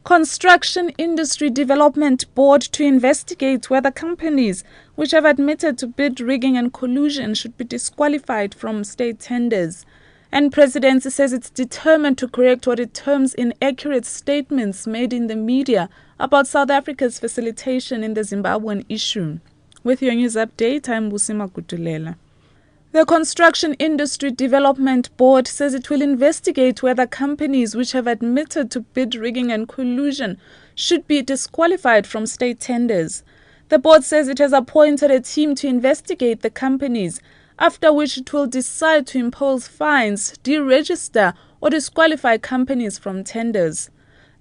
Construction Industry Development Board to investigate whether companies which have admitted to bid rigging and collusion should be disqualified from state tenders. And Presidency says it's determined to correct what it terms inaccurate statements made in the media about South Africa's facilitation in the Zimbabwean issue. With your news update, I'm Busima Kutulela. The Construction Industry Development Board says it will investigate whether companies which have admitted to bid rigging and collusion should be disqualified from state tenders. The board says it has appointed a team to investigate the companies, after which it will decide to impose fines, deregister or disqualify companies from tenders.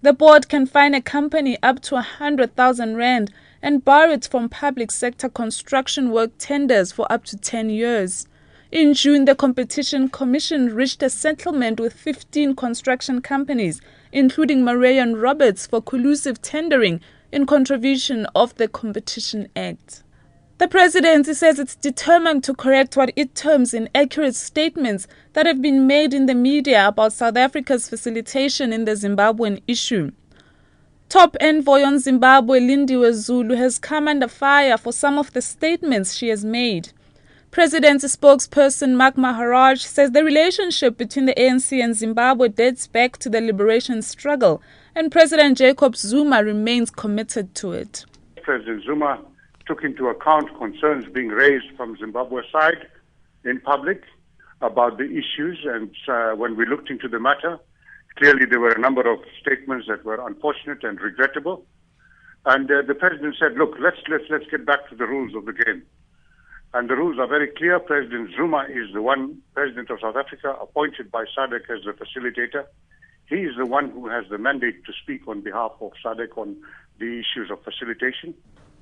The board can fine a company up to 100,000 rand and bar it from public sector construction work tenders for up to 10 years. In June, the Competition Commission reached a settlement with 15 construction companies, including Murray and Roberts, for collusive tendering in contravention of the Competition Act. The Presidency says it's determined to correct what it terms inaccurate statements that have been made in the media about South Africa's facilitation in the Zimbabwean issue. Top envoy on Zimbabwe, Lindiwe Zulu, has come under fire for some of the statements she has made. Presidency spokesperson Mark Maharaj says the relationship between the ANC and Zimbabwe dates back to the liberation struggle, and President Jacob Zuma remains committed to it. President Zuma took into account concerns being raised from Zimbabwe's side in public about the issues, and when we looked into the matter, clearly there were a number of statements that were unfortunate and regrettable. And the President said, look, let's get back to the rules of the game. And the rules are very clear. President Zuma is the one President of South Africa appointed by SADC as the facilitator. He is the one who has the mandate to speak on behalf of SADC on the issues of facilitation.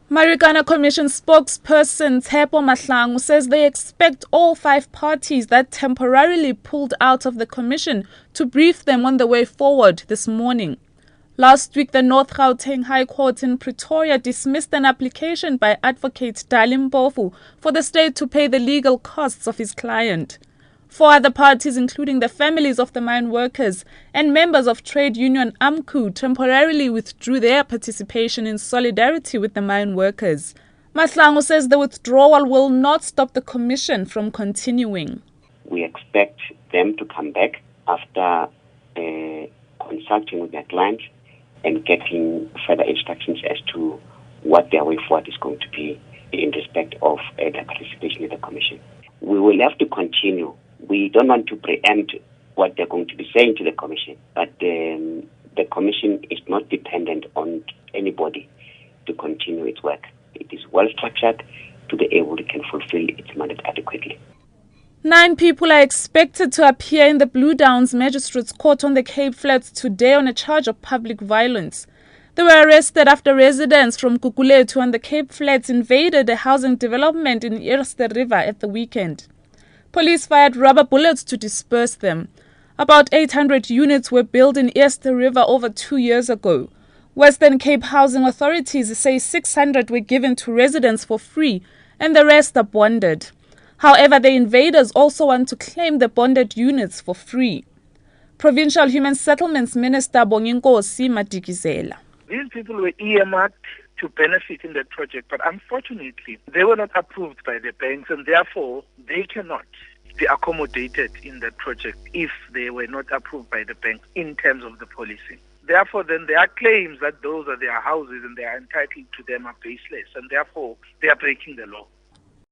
Marikana Commission spokesperson Tshepo Mahlangu says they expect all 5 parties that temporarily pulled out of the commission to brief them on the way forward this morning. Last week, the North Gauteng High Court in Pretoria dismissed an application by advocate Dali Mpofu for the state to pay the legal costs of his client. 4 other parties, including the families of the mine workers and members of trade union AMCU, temporarily withdrew their participation in solidarity with the mine workers. Mahlangu says the withdrawal will not stop the commission from continuing. We expect them to come back after consulting with their clients and getting further instructions as to what their way forward is going to be in respect of their participation in the commission. We will have to continue. We don't want to preempt what they're going to be saying to the commission, but the commission is not dependent on anybody to continue its work. It is well structured to be able to can fulfill its mandate adequately. 9 people are expected to appear in the Blue Downs Magistrates Court on the Cape Flats today on a charge of public violence. They were arrested after residents from Kukuletu on the Cape Flats invaded a housing development in Eerste River at the weekend. Police fired rubber bullets to disperse them. About 800 units were built in Eerste River over 2 years ago. Western Cape housing authorities say 600 were given to residents for free and the rest are bonded. However, the invaders also want to claim the bonded units for free. Provincial Human Settlements Minister Bonginkosi Madikizela. These people were earmarked to benefit in the project, but unfortunately, they were not approved by the banks, and therefore they cannot be accommodated in the project if they were not approved by the bank in terms of the policy. Therefore, then there are claims that those are their houses and they are entitled to them are baseless, and therefore they are breaking the law.